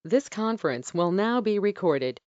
This conference will now be recorded.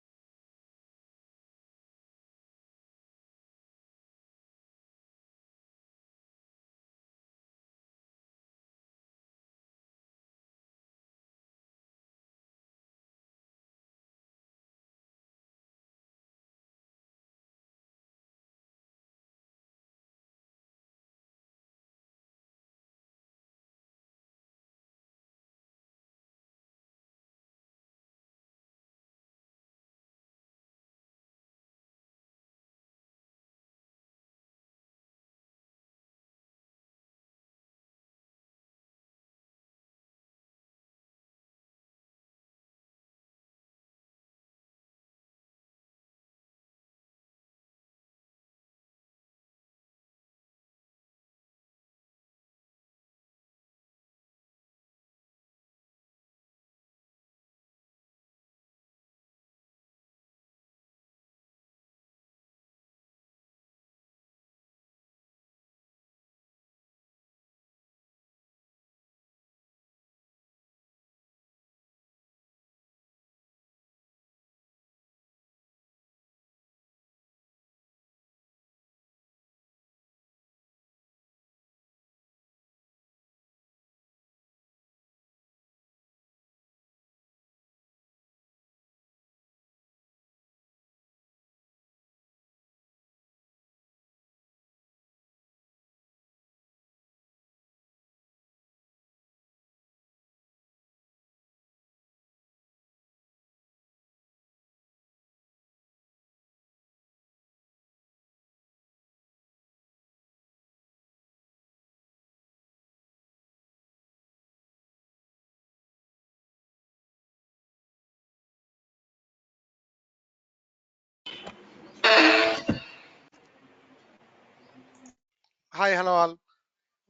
Hi, hello all.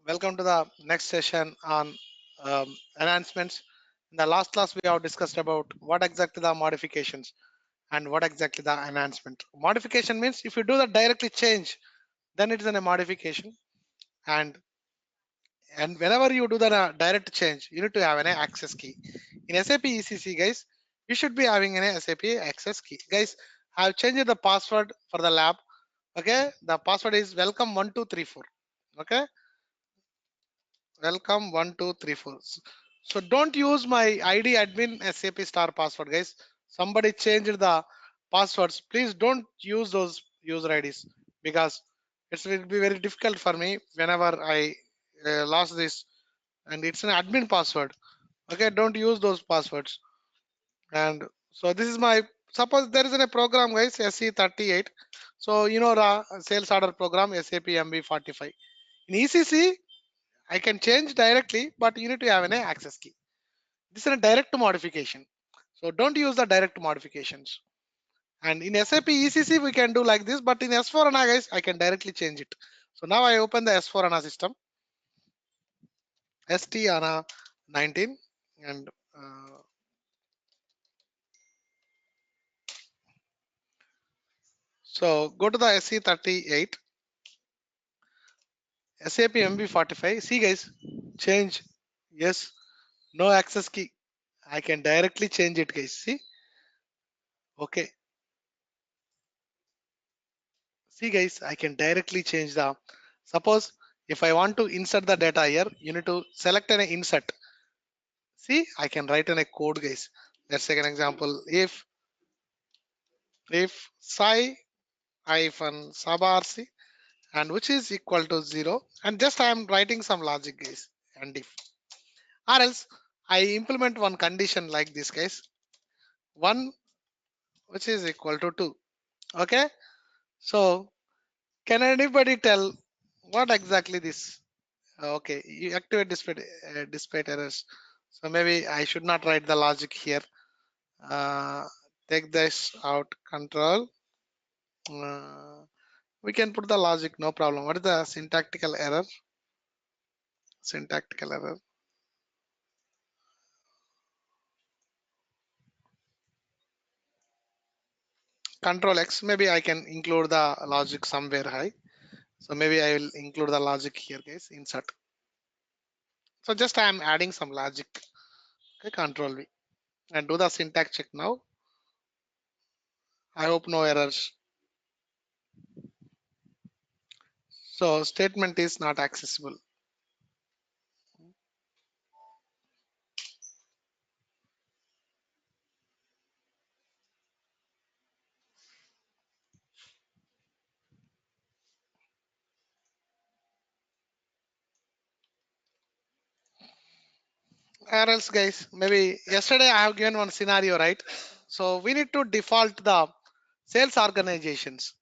Welcome to the next session on enhancements. In the last class, we have discussed about what exactly the modifications and what exactly the enhancement. Modification means if you do the directly change, then it is a modification. And whenever you do the direct change, you need to have an access key. In SAP ECC, guys, you should be having an SAP access key. Guys, I have changed the password for the lab. Okay, the password is welcome1234. Okay, welcome 1234. So don't use my id admin SAP star password, guys. Somebody changed the passwords. Please don't use those user IDs because it will be very difficult for me whenever I lost this, and it's an admin password. Okay, don't use those passwords. And so this is my, suppose there is a program, guys, SC38. So you know the sales order program SAP MB45 in ECC. I can change directly, but you need to have an access key. This is a direct modification. So don't use the direct modifications. And in SAP ECC, we can do like this, but in S4HANA, guys, I can directly change it. So now I open the S4HANA system, ST HANA 19, and so go to the SC38, SAP MB45. See, guys, change. Yes, no access key. I can directly change it, guys. See, okay. See, guys, I can directly change the, suppose if I want to insert the data here, you need to select an insert. See, I can write in a code, guys. Let's take an example. If psi hyphen sub rc and which is equal to 0, and just I am writing some logic, guys, and if, or else I implement one condition like this, guys, 1 which is equal to 2. Okay, so can anybody tell what exactly this? Okay, you activate display errors. So maybe I should not write the logic here. Take this out, control. We can put the logic, no problem. What is the syntactical error? Syntactical error. Control X. Maybe I can include the logic somewhere high. So maybe I will include the logic here, guys. Insert. So just I am adding some logic. Okay, control V. and do the syntax check now. I hope no errors. So statement is not accessible. Or else guys, maybe yesterday I have given one scenario, right? So we need to default the sales organizations.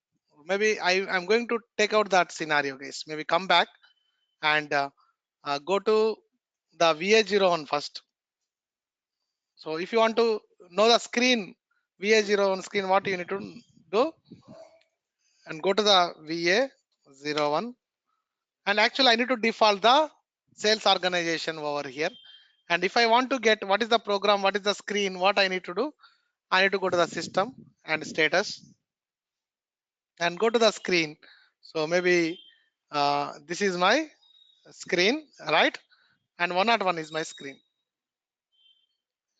Maybe I'm going to take out that scenario, guys. Maybe come back and go to the VA01 first. So if you want to know the screen, VA01 screen, what you need to do, and go to the VA01, and actually I need to default the sales organization over here. And if I want to get what is the program, what is the screen, what I need to do, I need to go to the system and status and go to the screen. So maybe this is my screen, right? And 101 is my screen.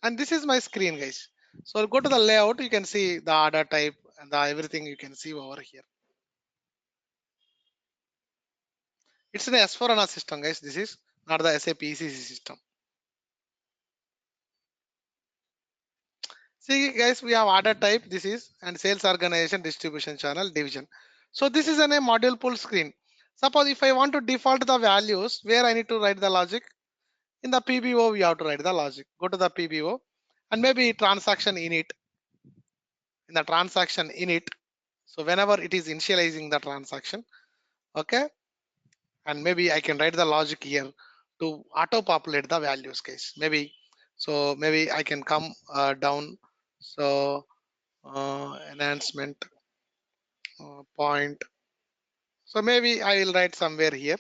And this is my screen, guys. So go to the layout, you can see the order type and the everything you can see over here. It's an S4HANA system, guys. This is not the SAP ECC system. See, guys, we have order type. This is and sales organization, distribution channel, division. So this is a module pool screen. Suppose if I want to default the values, where I need to write the logic, in the PBO we have to write the logic. Go to the PBO and maybe transaction init. In the transaction init, so whenever it is initializing the transaction, okay, and maybe I can write the logic here to auto populate the values, case maybe. So maybe I can come down. So enhancement point. So maybe I will write somewhere here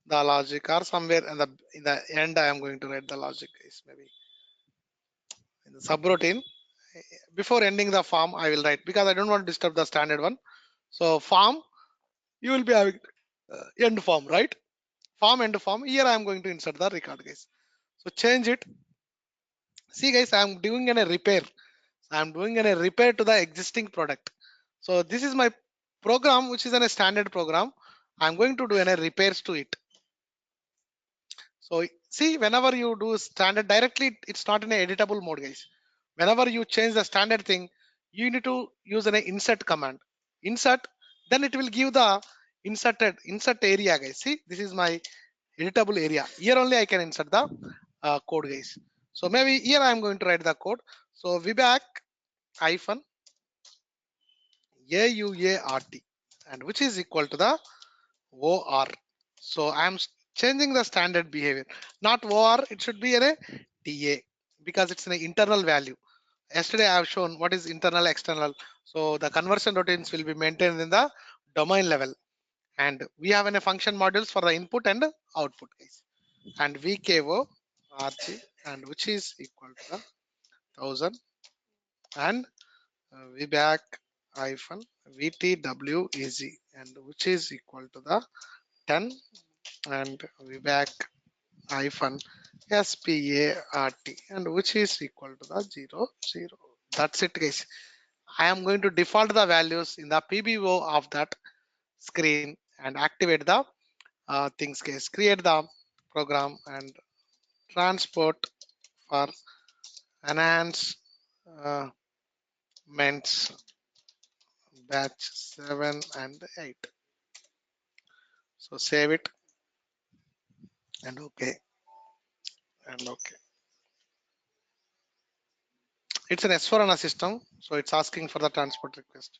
the logic, or somewhere in the end I am going to write the logic, is maybe in the subroutine. Before ending the form I will write, because I don't want to disturb the standard one. So form, you will be having end form, right? Form, end form. Here I am going to insert the record, guys. So change it. See, guys, I am doing a repair. I am doing a repair to the existing product. So this is my program, which is a standard program. I am going to do a repairs to it. So see, whenever you do standard directly, it's not in an editable mode, guys. Whenever you change the standard thing, you need to use an insert command. Insert, then it will give the insert area, guys. See, this is my editable area. Here only I can insert the code, guys. So maybe here I am going to write the code. So VBAC hyphen AUART, and which is equal to the OR. So I am changing the standard behavior, not OR. It should be a TA, because it's an internal value. Yesterday I have shown what is internal, external. So the conversion routines will be maintained in the domain level, and we have a function modules for the input and output, guys. And VKO RG, and which is equal to the 1000, and VBAC hyphen VTWEZ, and which is equal to the 10, and VBAC hyphen SPART, and which is equal to the 00. That's it, guys. I am going to default the values in the PBO of that screen and activate the things, guys. Create the program and transport for enhancements batch 7 and 8. So save it and okay, and okay. It's an S4HANA system, so it's asking for the transport request.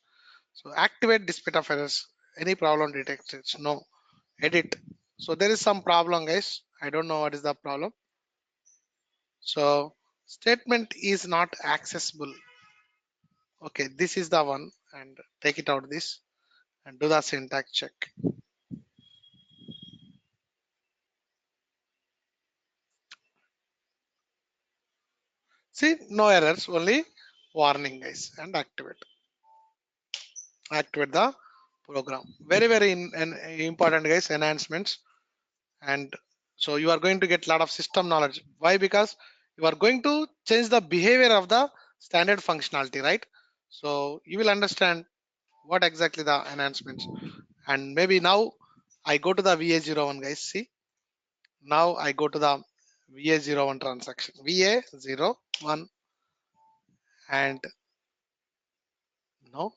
So activate dispute of errors. Any problem detected? No. Edit. So there is some problem, guys. I don't know what is the problem. So statement is not accessible. Okay, this is the one, and take it out this and do the syntax check. See, no errors, only warning, guys, and activate the program. Very important, guys. Enhancements. And so you are going to get a lot of system knowledge. Why? Because You are going to change the behavior of the standard functionality, right? So you will understand what exactly the enhancements. And maybe now I go to the VA01, guys. See, now I go to the VA01 transaction, VA01, and no,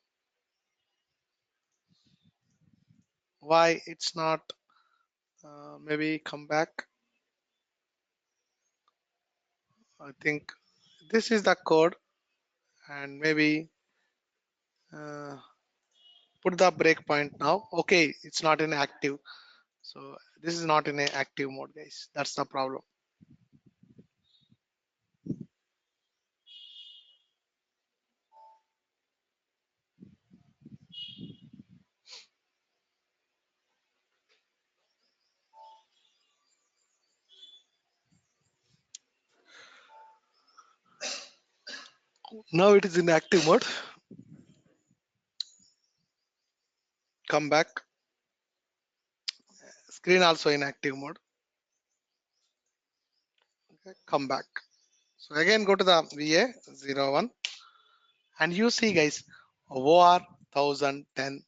why it's not, maybe come back. I think this is the code, and maybe uh, put the breakpoint now. Okay, it's not in active. So this is not in a active mode, guys. That's the problem. Now it is in active mode. Come back. Screen also in active mode. Okay, come back. So again go to the VA01, and you see, guys, OR 101000,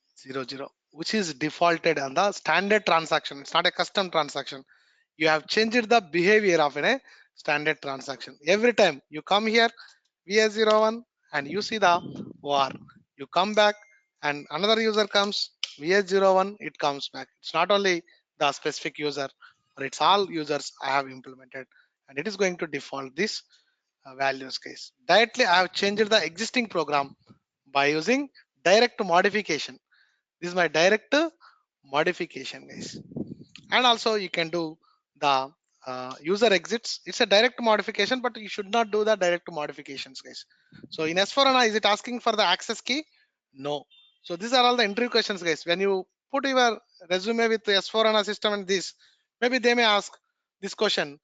which is defaulted on the standard transaction. It's not a custom transaction. You have changed the behavior of a standard transaction. Every time you come here, VA01, and you see the OR, you come back, and another user comes, VA01, it comes back. It's not only the specific user, but it's all users I have implemented, and it is going to default this values, case. Directly I have changed the existing program by using direct modification. This is my direct modification, guys. And also you can do the user exits. It's a direct modification, but you should not do the direct modifications, guys. So in S4HANA, is it asking for the access key? No. So these are all the interview questions, guys. When you put your resume with the S4HANA system and this, maybe they may ask this question: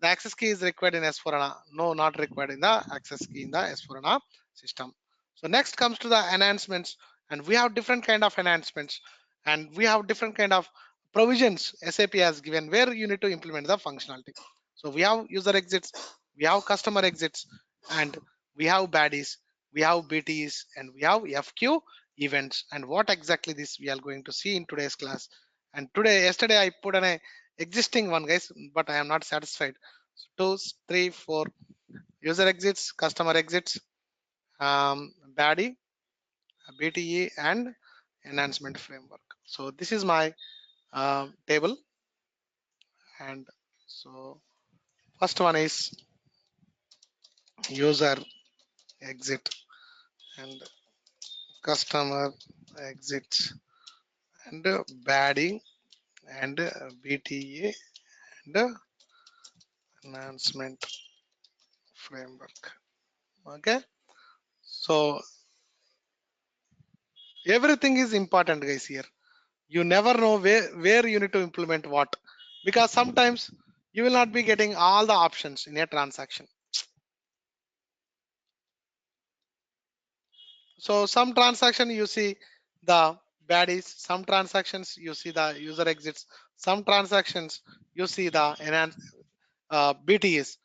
the access key is required in S4HANA. No, not required in the access key in the S4HANA system. So next comes to the enhancements, and we have different kind of enhancements, and we have different kind of provisions SAP has given where you need to implement the functionality. So we have user exits, we have customer exits, and we have baddies, we have BTs, and we have FQ events. And what exactly this we are going to see in today's class. And yesterday I put an existing one, guys, but I am not satisfied. So 2, 3, 4 user exits, customer exits, baddie, BTE, and enhancement framework. So this is my table. And so first one is user exit and customer exits and baddie and BTA and enhancement framework. Okay, so everything is important, guys. Here you never know where you need to implement what, because sometimes you will not be getting all the options in a transaction. So some transaction you see the baddies, some transactions you see the user exits, some transactions you see the enhance BTS.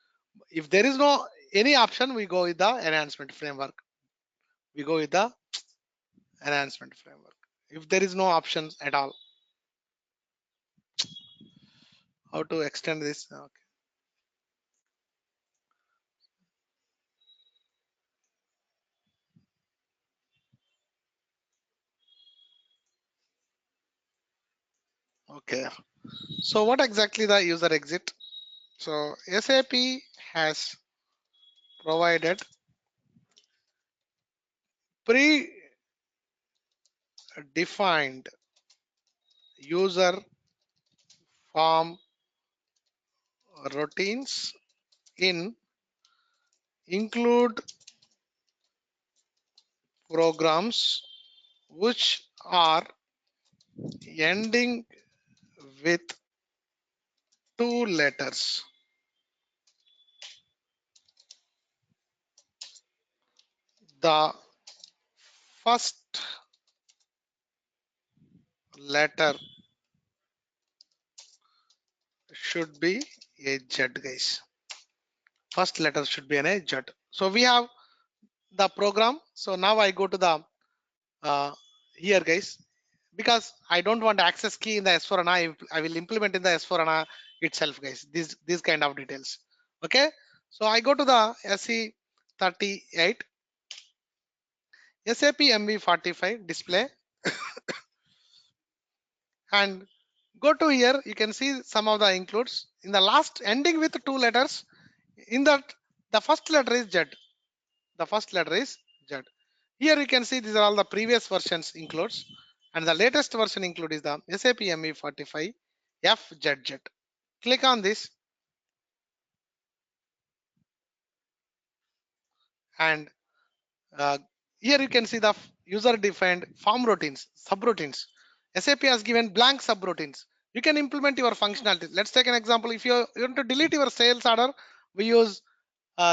If there is no any option, we go with the enhancement framework. We go with the enhancement framework. If there is no options at all, how to extend this? Okay. Okay. So what exactly the user exit? So SAP has provided predefined user form routines in include programs which are ending with 2 letters. The first letter should be a Z, guys. first letter should be a Z. So we have the program. So now I go to the here guys, because I don't want access key in the S4HANA. I will implement in the S4HANA itself guys, these kind of details. Okay, so I go to the SE38 SAP MV45 display and go to here. You can see some of the includes in the last ending with two letters. In that, the first letter is Z. The first letter is Z. Here you can see these are all the previous versions includes, and the latest version include is the SAP ME45 FZZ. Click on this and uh, here you can see the user defined form routines, subroutines. SAP has given blank subroutines. You can implement your functionality. Let's take an example. If you want to delete your sales order, we use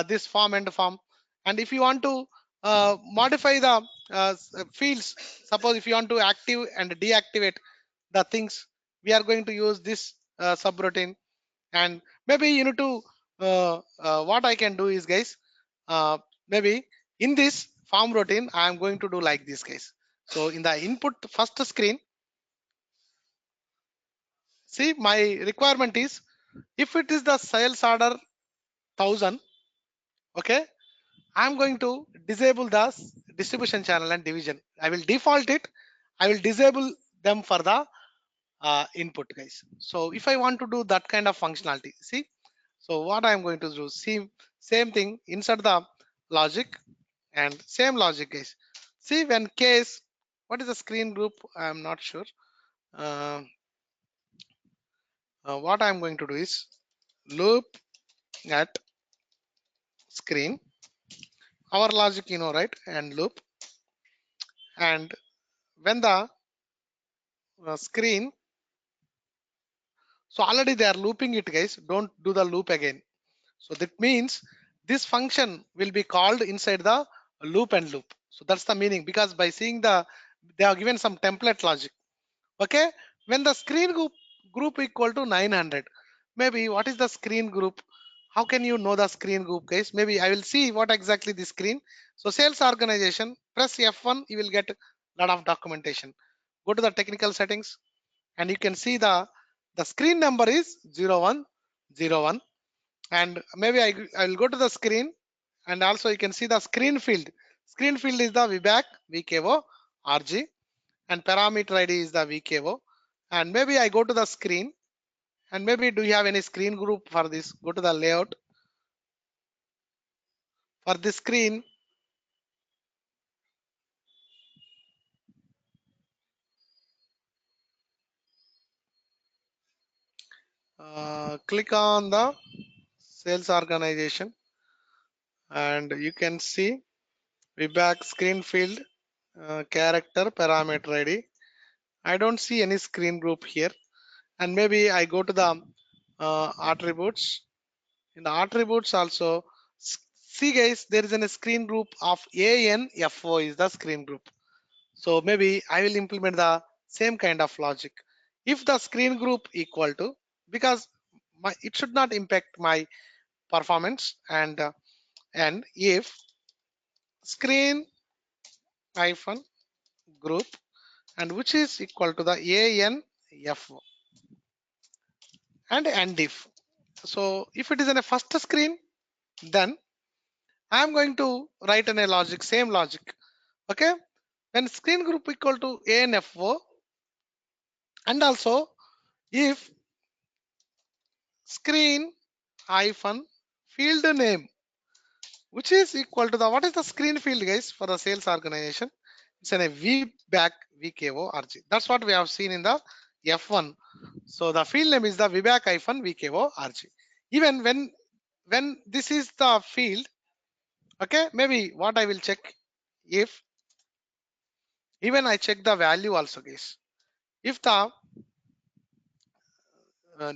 this form and form. And if you want to modify the fields, suppose if you want to active and deactivate the things, we are going to use this subroutine. And maybe you need to what I can do is guys, maybe in this form routine I am going to do like this guys. So in the input first screen, see my requirement is if it is the sales order 1000, okay, I'm going to disable the distribution channel and division. I will default it. I will disable them for the input guys. So if I want to do that kind of functionality, see, so what I'm going to do, see, same thing, insert the logic and same logic guys. See when case, what is the screen group? I'm not sure. Uh, what I'm going to do is loop at screen, our logic, you know, right? And loop, and when the screen, so already they are looping it guys, don't do the loop again. So that means this function will be called inside the loop and loop. So that's the meaning, because by seeing the, they are given some template logic. Okay, when the screen group equal to 900, maybe what is the screen group? How can you know the screen group guys? Maybe I will see what exactly the screen. So sales organization, press F1, you will get a lot of documentation. Go to the technical settings and you can see the screen number is 0101. And maybe I will go to the screen and also you can see the screen field. Screen field is the VBAC VKO RG and parameter ID is the VKO. And maybe I go to the screen and maybe do you have any screen group for this? Go to the layout for this screen. Click on the sales organization and you can see VBAC screen field character parameter ID. I don't see any screen group here. And maybe I go to the attributes. In the attributes also, see guys, there is a screen group of ANFO is the screen group. So maybe I will implement the same kind of logic. If the screen group equal to, because it should not impact my performance, and if screen hyphen group and which is equal to the ANFO and if. So if it is in a first screen, then I am going to write in a logic, same logic. Okay. When screen group equal to ANFO and also if screen hyphen field name, which is equal to the, what is the screen field guys for the sales organization? It's in a VBAC VKO RG. That's what we have seen in the F1. So the field name is the VBAC hyphen VKO RG. Even when this is the field, okay, maybe what I will check, if even I check the value also guys, if the uh,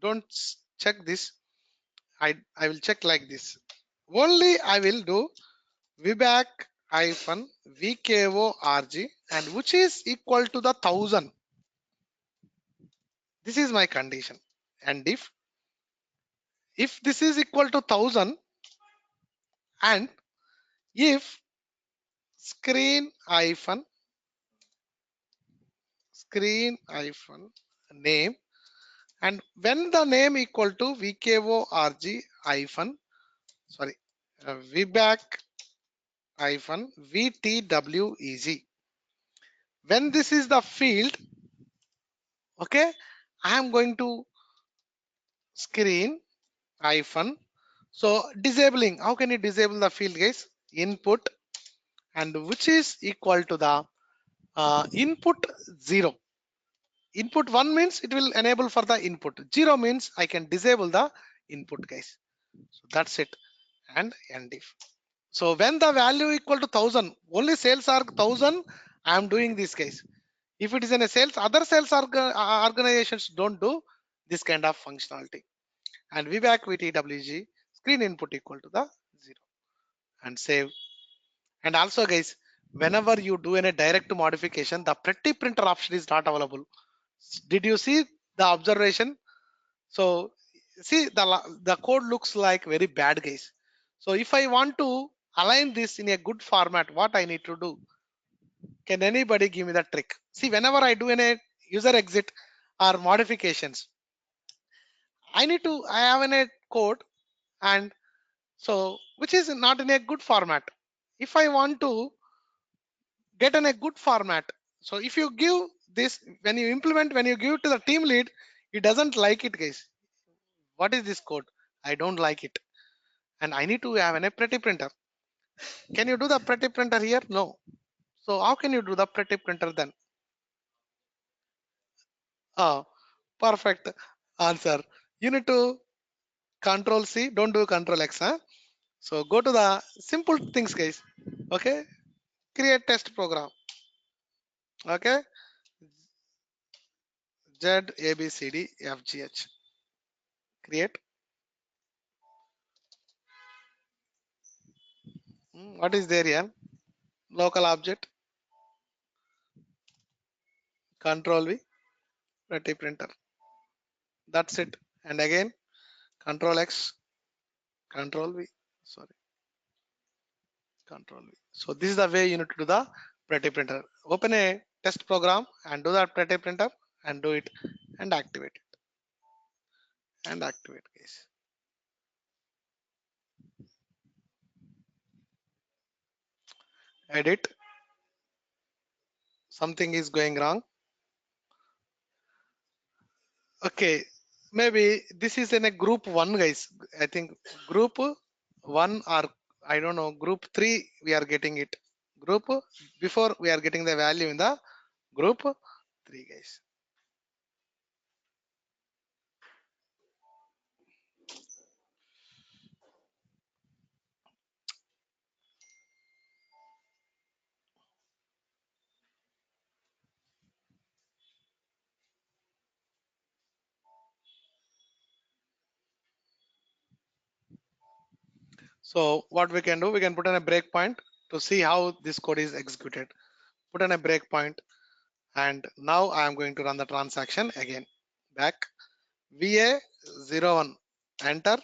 don't check this, I will check like this, only I will do VBAC hyphen VKO RG and which is equal to the 1000. This is my condition. And if if this is equal to 1000 and if screen hyphen name, and when the name equal to vkorg hyphen sorry vback hyphen vtweg, when this is the field, okay, I am going to screen hyphen. So disabling, how can you disable the field, guys? Input, and which is equal to the input 0. Input 1 means it will enable for the input, 0 means I can disable the input, guys. So that's it. And end if. So when the value equal to 1000, only sales are 1000, I am doing this, guys. If it is in a sales, other sales organizations don't do this kind of functionality. And VBAC VTWG screen input equal to the 0 and save. And also, guys, whenever you do any direct modification, the pretty printer option is not available. Did you see the observation? So see the code looks like very bad, guys. So if I want to align this in a good format, what I need to do? Can anybody give me the trick? See, whenever I do any user exit or modifications, I have in a code, and so which is not in a good format. If I want to get in a good format, so if you give this, when you implement, when you give to the team lead, he doesn't like it, guys. What is this code? I don't like it, and I need to have a pretty printer. Can you do the pretty printer here? No. So how can you do the pretty printer then? Oh, perfect answer. You need to control C, don't do control X, huh? So go to the simple things, guys. Okay, create test program. Okay, Z A B C D F G H. Create. What is there here? Local object, control V, pretty printer. That's it. And again, control X, control V. Sorry, control V. So this is the way you need to do the pretty printer. Open a test program and do that pretty printer and do it and activate it and activate, guys. Edit. Something is going wrong. Okay, maybe this is in a group one, guys. I think group one, or I don't know, group three, we are getting it. Group before we are getting the value in the group three, guys. So what we can do, we can put in a breakpoint to see how this code is executed. Put in a breakpoint, and now I am going to run the transaction again. Back VA01, enter.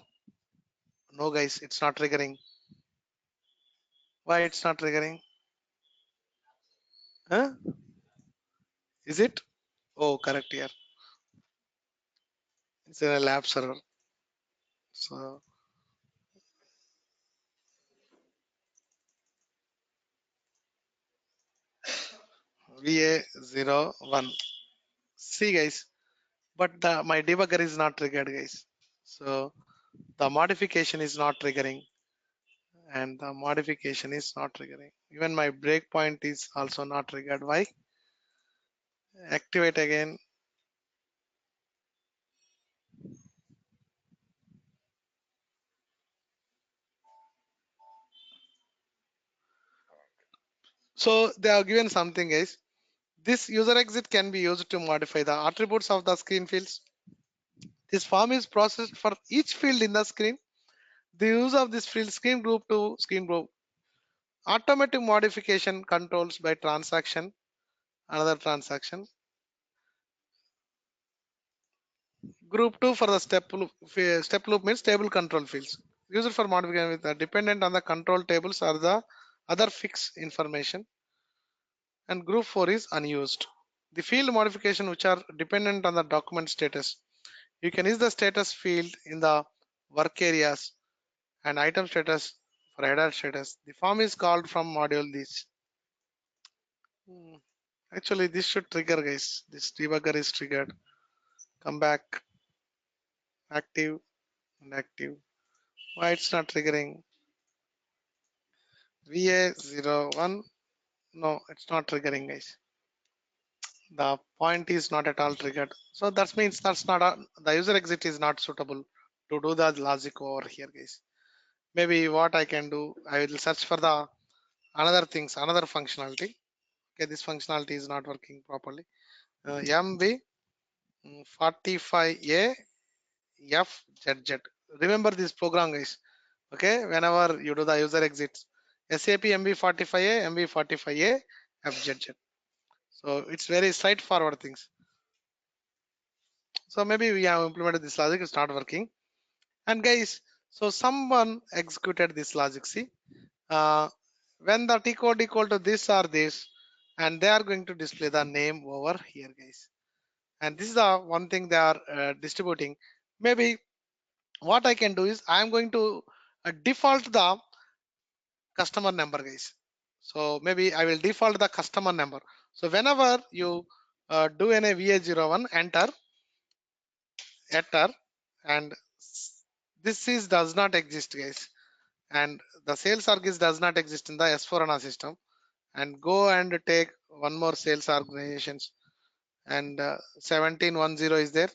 No, guys, it's not triggering. Why it's not triggering? Huh? Is it? Oh, correct here. It's a lab server. So VA01. See, guys, but my debugger is not triggered, guys. So the modification is not triggering, and the modification is not triggering. Even my breakpoint is also not triggered. Why? Activate again. So they are given something, guys. This user exit can be used to modify the attributes of the screen fields. This form is processed for each field in the screen. The use of this field screen group to screen group. Automatic modification controls by transaction. Another transaction. Group 2 for the step loop means table control fields. Used for modification with dependent on the control tables or the other fixed information. And group 4 is unused. The field modification which are dependent on the document status. You can use the status field in the work areas and item status for header status. The form is called from module this. Hmm. Actually, this should trigger, guys. This debugger is triggered. Come back, active and active. Why it's not triggering? VA01. No, it's not triggering, guys. The point is not at all triggered. So that means that's not the user exit is not suitable to do the logic over here, guys. Maybe what I can do, I will search for the another things, another functionality. Okay, this functionality is not working properly. MB 45A FZZ. Remember this program, guys. Okay, whenever you do the user exits, SAP MB45A, MB45A FZZ. So it's very straightforward things. So maybe we have implemented this logic, it's not working. And guys, so someone executed this logic. See, uh, when the T code equal to this or this, and they are going to display the name over here, guys. And this is the one thing they are distributing. Maybe what I can do is I am going to default the customer number, guys. So maybe I will default the customer number. So whenever you do an VA01, enter, and this is does not exist, guys. And the sales org does not exist in the S4HANA system. And go and take one more sales organizations, and 1710 is there.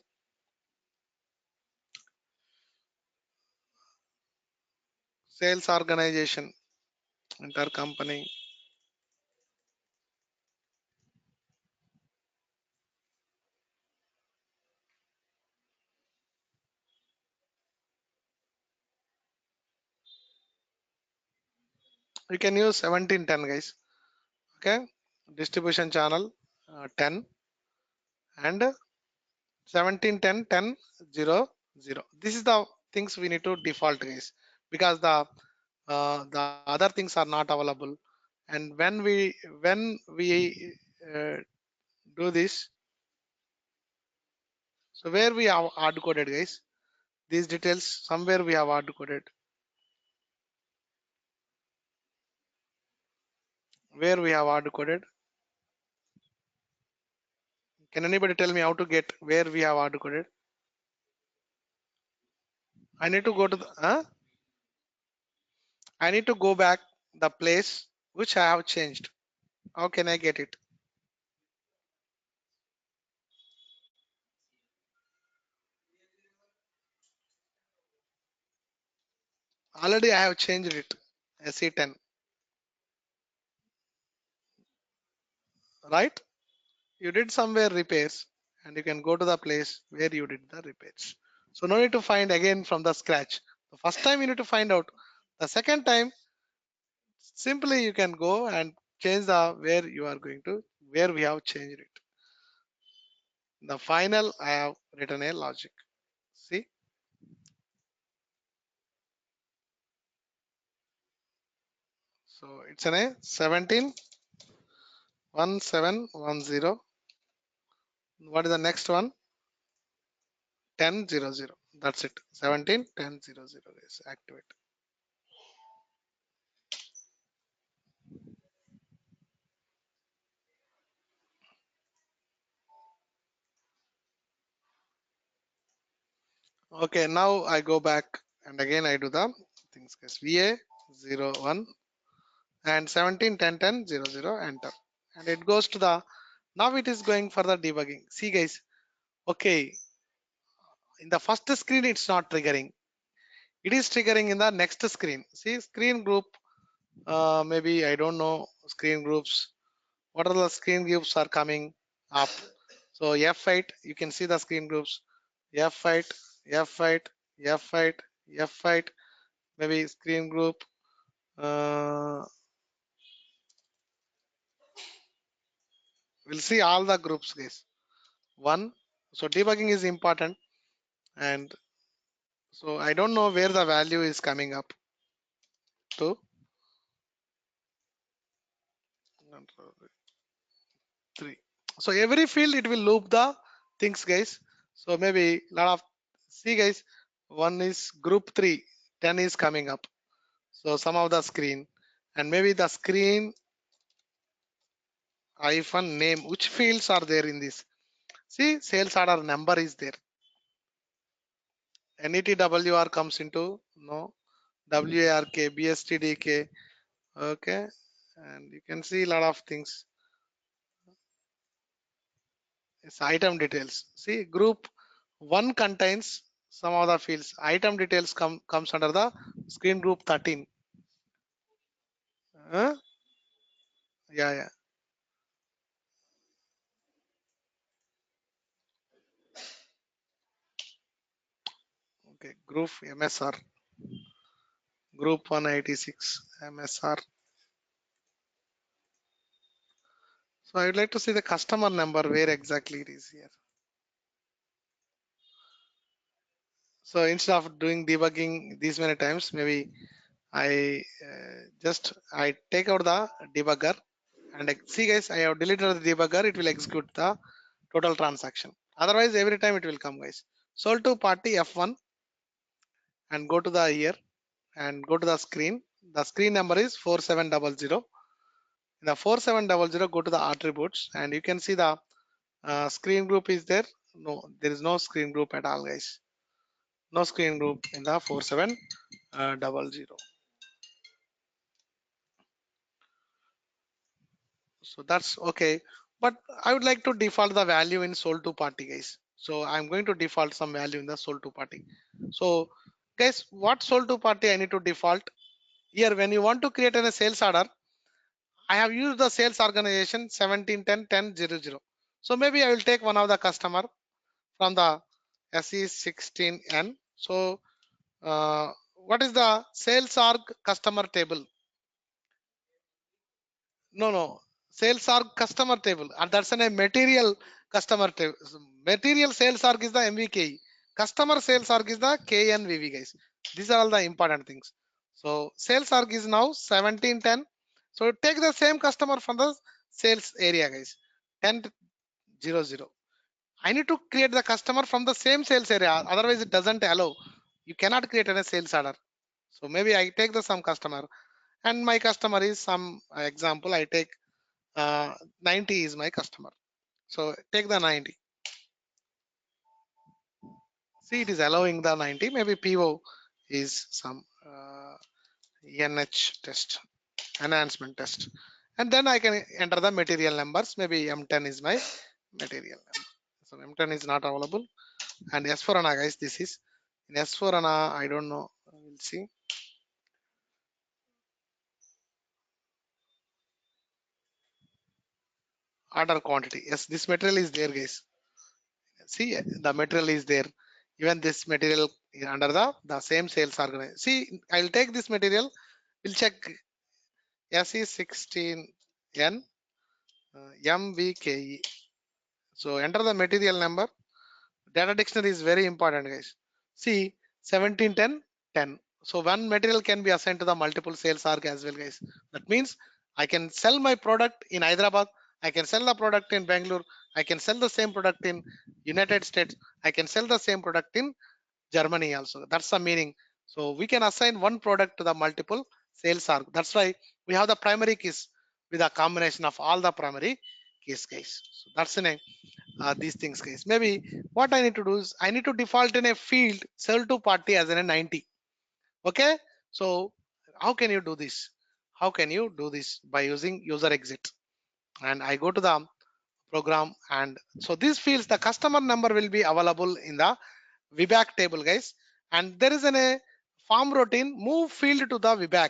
Sales organization, enter company. You can use 1710, guys. Okay, distribution channel 10 and 1710 10 0 0. This is the things we need to default, guys, because the other things are not available. And when we uh, do this, so where we have hard coded, guys, these details somewhere we have hard coded. Where we have hard coded? Can anybody tell me how to get where we have hard coded? I need to go to the I need to go back the place which I have changed. How can I get it? Already I have changed it. SE10, right? You did somewhere repairs, and you can go to the place where you did the repairs. So no need to find again from the scratch. The first time you need to find out. The second time, simply you can go and change the where you are going to, where we have changed it. The final I have written a logic. See, so it's an a 171710. What is the next one? 1000. That's it. 171000 is activate. Okay, now I go back and again I do the things. VA01 and 17101000 enter, and it goes to the, now it is going for the debugging. See, guys, okay, in the first screen it's not triggering, it is triggering in the next screen. See, screen group, maybe I don't know screen groups, what are the screen groups are coming up. So F8, you can see the screen groups, F8, F8, F8, F8, maybe screen group, we'll see all the groups, guys. One, so debugging is important. And so I don't know where the value is coming up to. Three. So every field it will loop the things, guys. So maybe lot of, see guys, one is group 3, 10 is coming up. So some of the screen, and maybe the screen hyphen name, which fields are there in this? See, sales order number is there. NETWR comes into no, WARK, BSTDK. Okay, and you can see a lot of things. It's item details. See, group 1 contains some of the fields. Item details comes under the screen group 13. Huh? Yeah, yeah. Okay, group MSR, group 186 MSR. So I would like to see the customer number, where exactly it is here. So instead of doing debugging these many times, maybe I I take out the debugger, and see guys, I have deleted the debugger. It will execute the total transaction. Otherwise, every time it will come, guys. Sold to party F1 and go to the year and go to the screen. The screen number is 4700. In the 4700, go to the attributes, and you can see the screen group is there. No, there is no screen group at all, guys. No screen group in the 4700. So that's okay. But I would like to default the value in sold to party, guys. So I'm going to default some value in the sold to party. So guys, what sold to party I need to default? Here, when you want to create a sales order, I have used the sales organization 17101000. So maybe I will take one of the customer from the SE16N. So what is the sales org customer table? No. Sales org customer table. And that's a material customer table. Material sales org is the MVKE. Customer sales org is the KNVV, guys. These are all the important things. So sales org is now 1710. So take the same customer from the sales area, guys. 1000. I need to create the customer from the same sales area. Otherwise, it doesn't allow. You cannot create a sales order. So maybe I take the some customer, and my customer is some example. I take 90 is my customer. So take the 90. See, it is allowing the 90. Maybe PO is some NH test, enhancement test. And then I can enter the material numbers. Maybe M10 is my material number. So M10 is not available. And S4 HANA, guys, this is in S4 HANA. I don't know. We'll see. Order quantity. Yes, this material is there, guys. See, the material is there. Even this material is under the same sales organization. See, I'll take this material. We'll check SE16N MVKE. So enter the material number. Data dictionary is very important, guys. See, 1710 10. So one material can be assigned to the multiple sales org as well, guys. That means I can sell my product in Hyderabad. I can sell the product in Bangalore. I can sell the same product in United States. I can sell the same product in Germany also. That's the meaning. So we can assign one product to the multiple sales org. That's why we have the primary keys with a combination of all the primary keys, guys. So that's the name. These things, guys. Maybe what I need to do is I need to default in a field sell to party as in a 90. Okay. So how can you do this? How can you do this? By using user exit. And I go to the program, and so these fields, the customer number will be available in the VBAC table, guys. And there is a form routine, move field to the VBAC.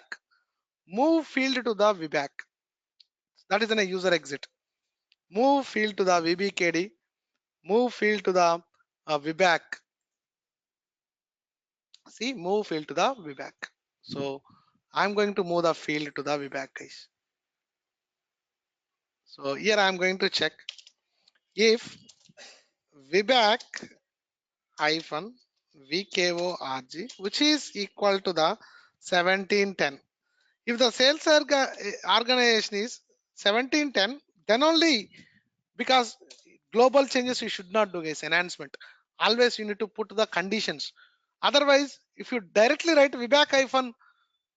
Move field to the VBAC. That is in a user exit. Move field to the VBKD. Move field to the VBAC. See, move field to the VBAC. So I'm going to move the field to the VBAC, guys. So here I'm going to check if VBAC hyphen VKORG, which is equal to the 1710. If the sales organization is 1710, then only, because global changes you should not do, guys. Enhancement. Always you need to put the conditions. Otherwise, if you directly write VBAC hyphen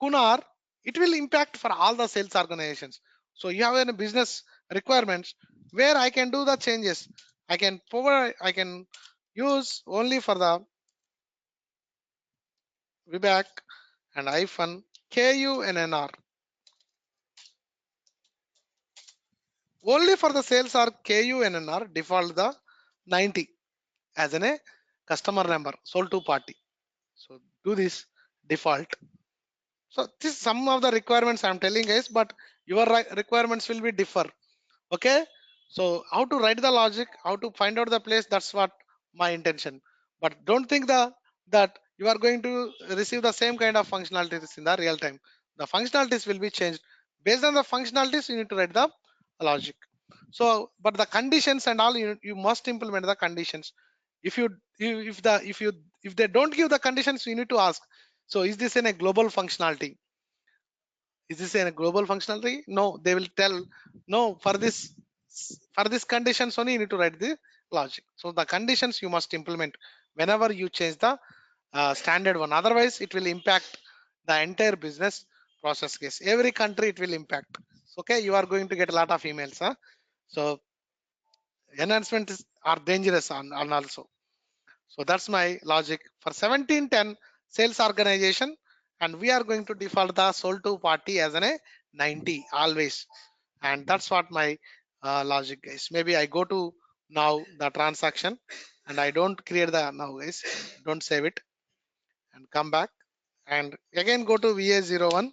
Kunar, it will impact for all the sales organizations. So you have a business requirements where I can do the changes. I can use only for the VBAC and hyphen KUNNR. Only for the sales are KUNNR, default the 90 as a customer number sold to party. So do this default. So this is some of the requirements I'm telling guys, but your requirements will be differ. Okay. So how to write the logic, how to find out the place, that's what my intention. But don't think that you are going to receive the same kind of functionalities in the real time. The functionalities will be changed. Based on the functionalities, you need to write the logic. So, but the conditions and all, you must implement the conditions. If you if they don't give the conditions, you need to ask. So is this in a global functionality? Is this a global functionality? No, they will tell no, for this conditions only you need to write the logic. So the conditions you must implement whenever you change the standard one. Otherwise, it will impact the entire business process case. Every country it will impact. Okay, you are going to get a lot of emails. Huh? So enhancements are dangerous on also. So that's my logic for 1710 sales organization, and we are going to default the sold to party as an a 90 always, and that's what my logic is. Maybe I go to now the transaction, and I don't create the now guys, don't save it, and come back, and again go to VA01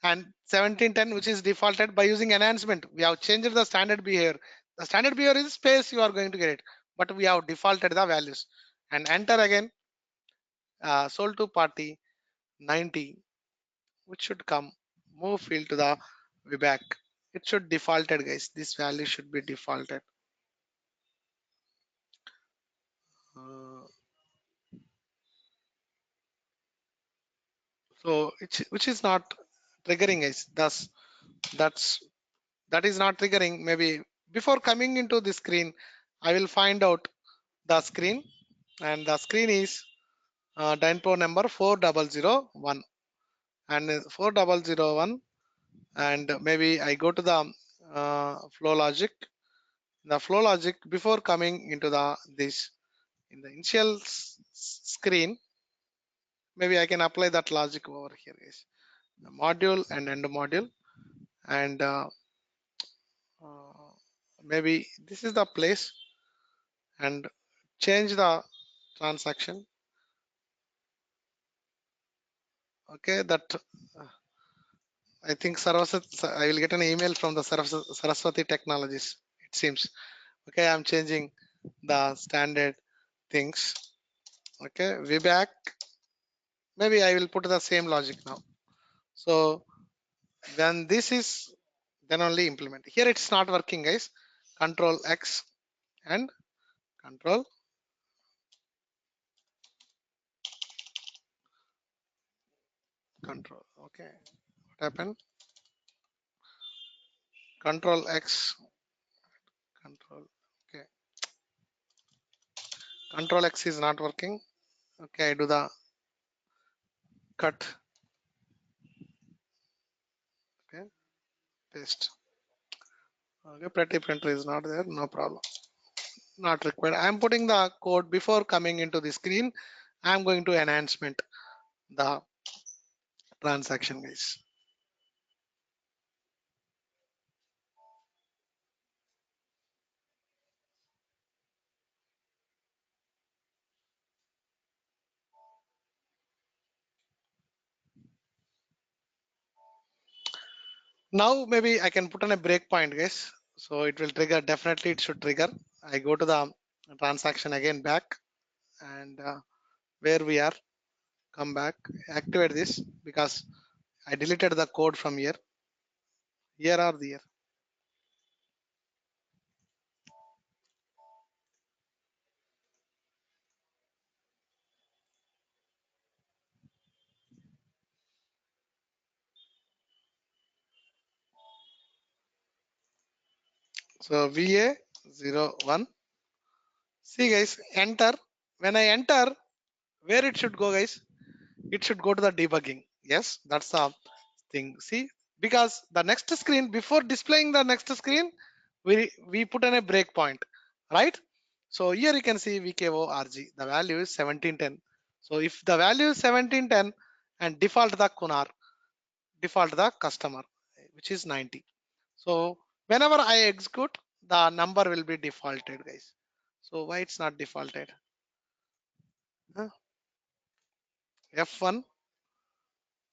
and 1710, which is defaulted by using enhancement. We have changed the standard behavior. The standard behavior is space, you are going to get it, but we have defaulted the values, and enter again sold to party 90, which should come. Move field to the VBAC. It should defaulted, guys. This value should be defaulted. Uh, so which is not triggering, guys. That is not triggering. Maybe before coming into the screen, I will find out the screen, and the screen is DynPro number 4001 and 4001, and maybe I go to the flow logic. The flow logic before coming into the this in the initial screen, maybe I can apply that logic over here, guys. The module and end module, and uh, maybe this is the place, and change the transaction. Okay, that I think Saraswati, I will get an email from the Saraswati Technologies. It seems. Okay, I'm changing the standard things. Okay, VBAC. Maybe I will put the same logic now. So when this is, then only implement. Here it's not working, guys. Control X and control control. Okay, what happened? Control X, control. Okay, control X is not working. Okay, I do the cut. Okay, paste. Okay, pretty printer is not there. No problem. Not required. I'm putting the code before coming into the screen. I'm going to enhancement the transaction, guys. Now maybe I can put on a breakpoint, guys. So it will trigger. Definitely, it should trigger. I go to the transaction again back, and where we are, come back, activate this because I deleted the code from here. Here or there. So VA01. See guys, enter. When I enter, where it should go, guys? It should go to the debugging. Yes, that's the thing. See, because the next screen, before displaying the next screen, we put in a breakpoint, right? So here you can see VKORG. The value is 1710. So if the value is 1710 and default the Kunar, default the customer, which is 90. So whenever I execute, the number will be defaulted, guys. So why it's not defaulted? Huh? F1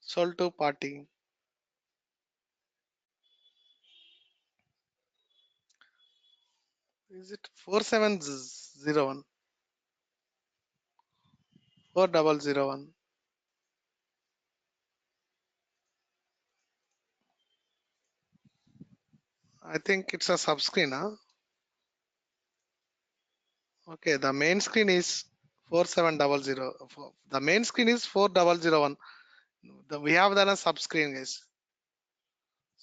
sold to party. Is it 4701? 4001. I think it's a subscreen, huh? Okay, the main screen is 4700. The main screen is 4001. We have done a subscreen, guys.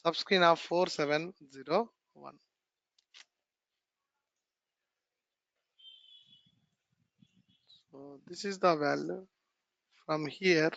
Subscreen of 4701. So this is the value from here.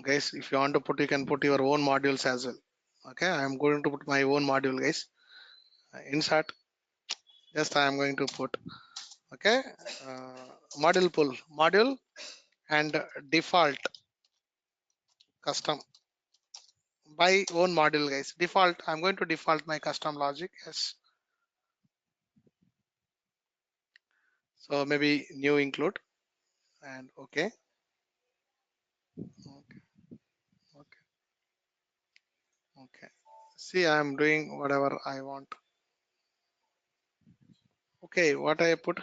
Guys, if you want to put, you can put your own modules as well. Okay, I am going to put my own module, guys. Insert. Just I am going to put. Okay, module pull, module and default custom by own module, guys. Default. I'm going to default my custom logic. Yes. So maybe new include and okay. Okay. Okay. Okay. See, I'm doing whatever I want. Okay, what I put.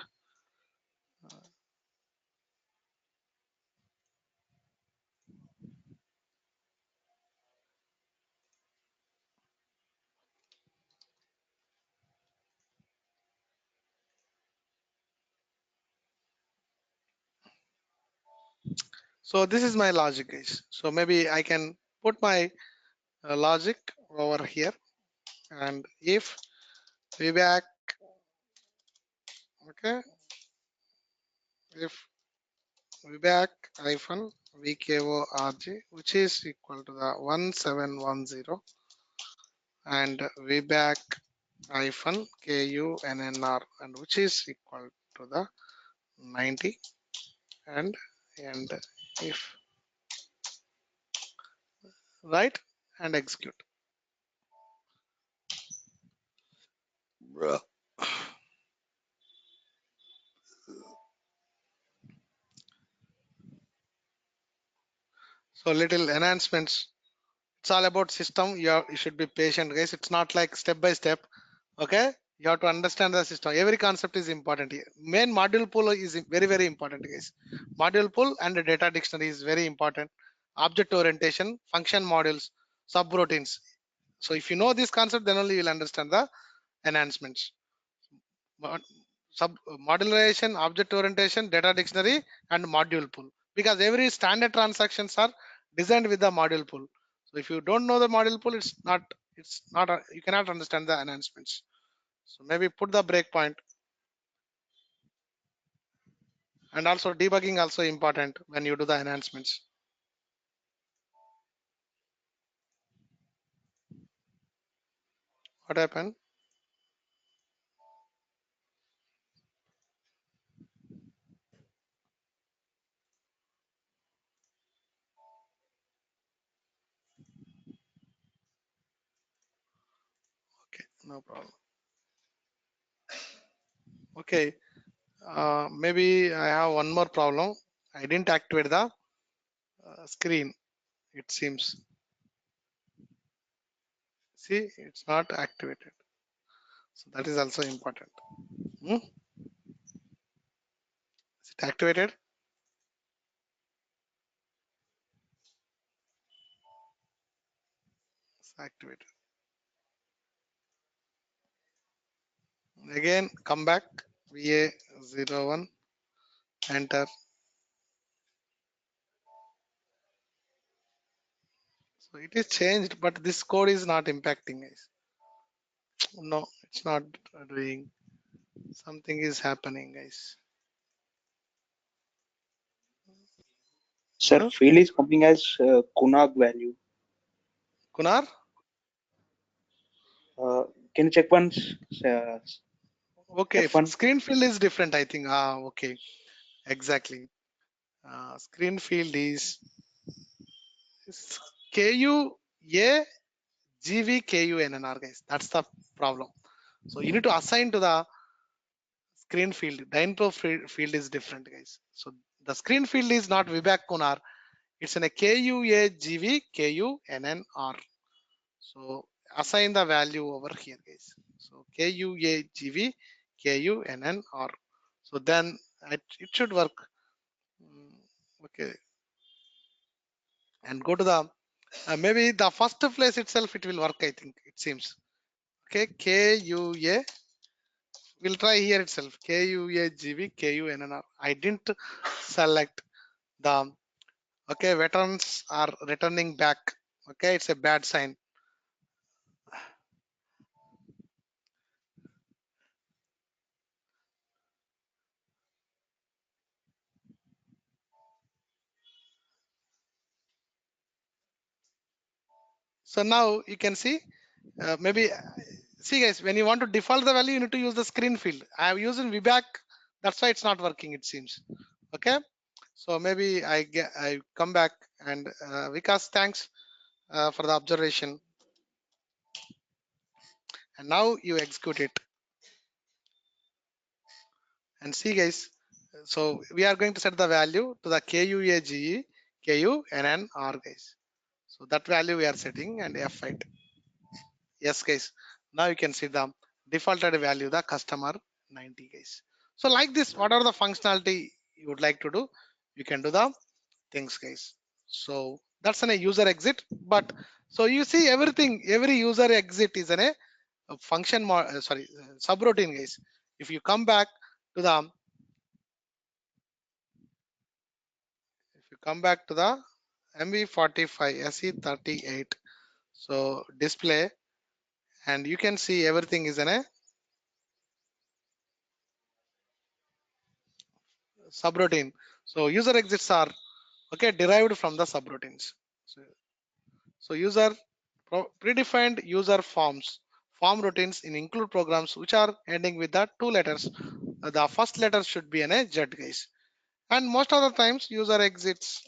So this is my logic, guys. So maybe I can put my logic over here, and if we back, okay, if we back hyphen vkorg, which is equal to the 1710, and we back hyphen kunnr, and which is equal to the 90, and if right and execute. Bruh. So little enhancements. It's all about system. You should be patient, guys. It's not like step by step. Okay, you have to understand the system. Every concept is important here. Main module pool is very important, guys. Module pool and the data dictionary is very important. Object orientation, function modules, subroutines. So if you know this concept, then only you will understand the enhancements. Sub modularization, object orientation, data dictionary, and module pool. Because every standard transactions are designed with the module pool. So if you don't know the module pool, you cannot understand the enhancements. So maybe put the breakpoint, and also debugging also important when you do the enhancements. What happened? Okay, no problem. Okay, maybe I have one more problem. I didn't activate the screen. It seems. See, it's not activated. So that is also important. Hmm? Is it activated? activated. Again, come back. VA01, enter. So it is changed, but this code is not impacting, guys. No, it's not doing. Something is happening, guys. Sir, Huh? field is coming as Kunag value. Kunar? Uh, can you check once? Okay, F1. screen field is different, I think. Okay, exactly. Screen field is KUAGVKUNNR, guys. That's the problem. So you need to assign to the screen field. The info field is different, guys. So the screen field is not VBAC Kunar. It's in a KUAGVKUNNR. So assign the value over here, guys. So KUAGVKUNNR. So then it should work. Okay, and go to the maybe the first place itself it will work. I think it seems. Okay, KUA. We'll try here itself. KUAGVKUNNR. I didn't select the. Okay, veterans are returning back. Okay, it's a bad sign. So now you can see maybe see guys, when you want to default the value, you need to use the screen field. I have used in VBAC, that's why it's not working, it seems. Okay, so maybe I come back and Vikas, thanks for the observation. And now you execute it and see guys. So we are going to set the value to the KUAGE KUNNR, guys. So that value we are setting and F8. Yes, guys. Now you can see the defaulted value, the customer 90, guys. So like this, what are the functionality you would like to do? You can do the things, guys. So that's a user exit. But so you see everything, every user exit is a function, subroutine, guys. If you come back to the, MV45 SE38, so display, and you can see everything is in a subroutine. So user exits are okay derived from the subroutines. So user predefined user form routines in include programs which are ending with the two letters. The first letter should be an a Z, guys, and most of the times user exits.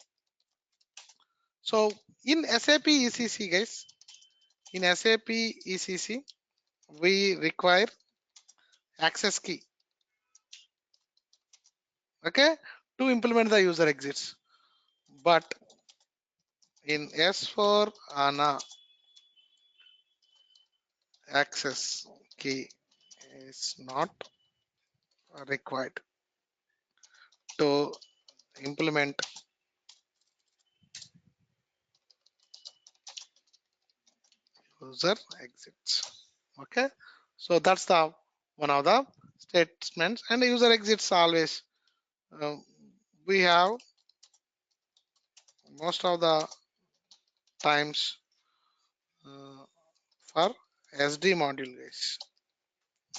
So in SAP ECC, guys, in SAP ECC we require access key, okay, to implement the user exits. But in S4 HANA, access key is not required to implement user exits. Okay, so that's the one of the statements. And user exits always we have most of the times for SD module, guys.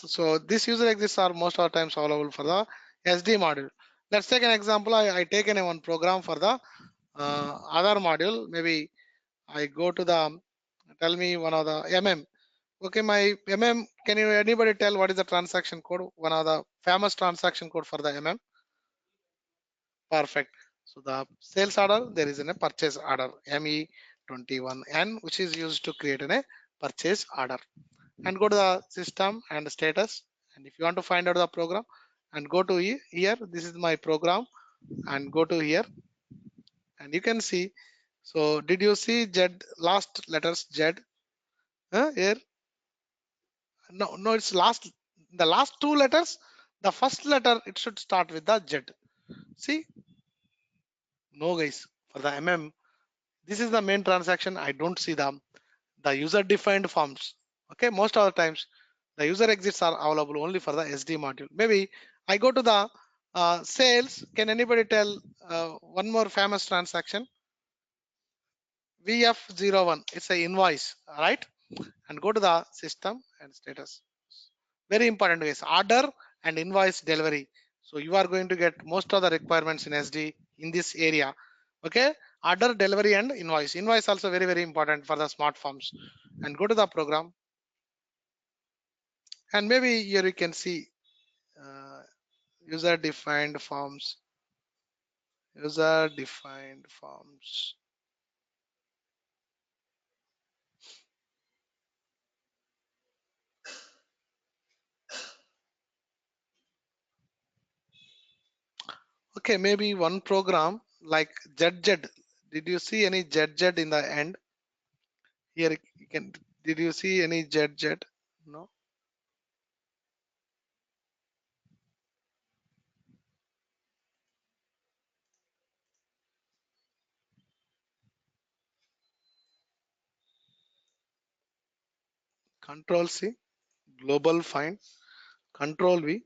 So this user exits are most of the times available for the SD module. Let's take an example. I taken a one program for the other module. Maybe I go to the, tell me one of the MM. Okay, my MM, can you anybody tell what is the transaction code? One of the famous transaction code for the MM. Perfect. So the sales order, there is a purchase order ME21N, which is used to create a purchase order. And go to the system and status. And if you want to find out the program, and go to here, this is my program, and go to here, and you can see. So did you see Z last letters Z? Here? No, it's last. The last two letters. The first letter it should start with the Z. See? No, guys. For the MM, this is the main transaction. I don't see the the user defined forms. Okay, most of the times the user exits are available only for the SD module. Maybe I go to the sales. Can anybody tell one more famous transaction? VF01. It's a invoice, right? And go to the system and status. Very important is order and invoice delivery. So you are going to get most of the requirements in SD in this area. Okay, order, delivery, and invoice. Invoice also very important for the smart forms. And go to the program, and maybe here you can see uh, user defined forms. User defined forms. Okay, maybe one program like ZZ. Did you see any ZZ in the end? Here you can. Did you see any ZZ? No. Control C, global find, Control V,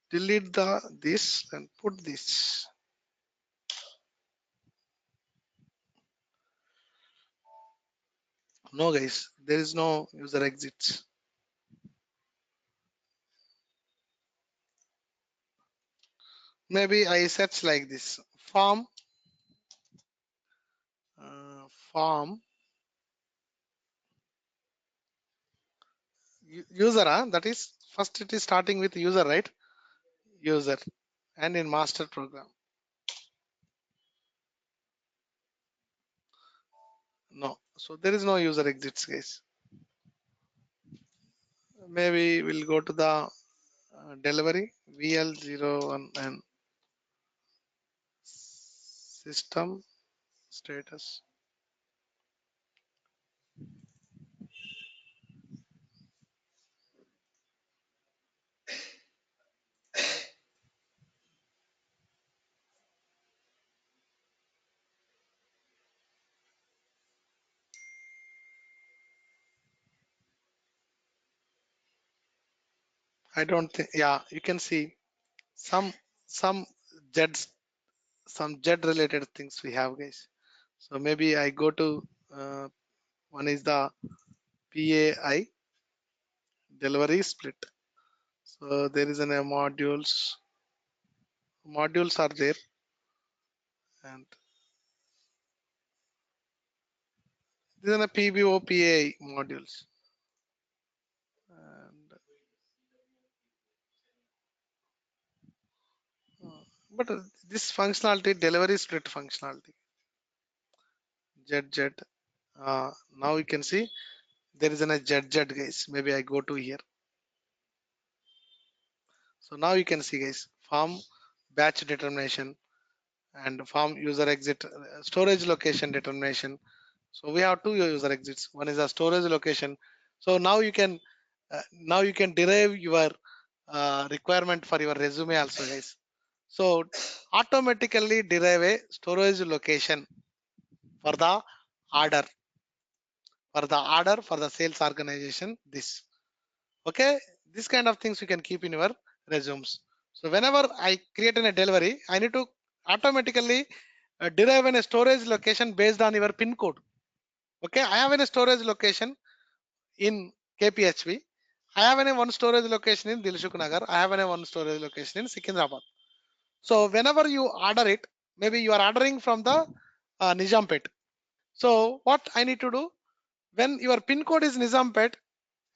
delete the this and put this. No guys, there is no user exits. Maybe I search like this form, form user. That is first it is starting with user, right? User and in master program. No, so there is no user exits, guys. Maybe we'll go to the delivery VL01 and system status. I don't think. Yeah, you can see some some Jets, some Jet related things we have, guys. So maybe I go to one is the PAI delivery split. So there is an modules are there, and there is a PBO PAI modules. And, but this functionality delivery split functionality Jet. Now you can see there is a Jet guys. Maybe I go to here. So now you can see guys form batch determination and form user exit storage location determination. So we have two user exits. One is a storage location. So now you can derive your requirement for your resume also, guys. So automatically derive a storage location for the order for the sales organization. This okay. This kind of things you can keep in your resumes. So whenever I create a delivery, I need to automatically derive a storage location based on your pin code. Okay, I have a storage location in KPHV. I have a one storage location in Dilshuk Nagar. I have a one storage location in Secunderabad. So whenever you order it, maybe you are ordering from the Nijampet. So what I need to do when your pin code is Nizampet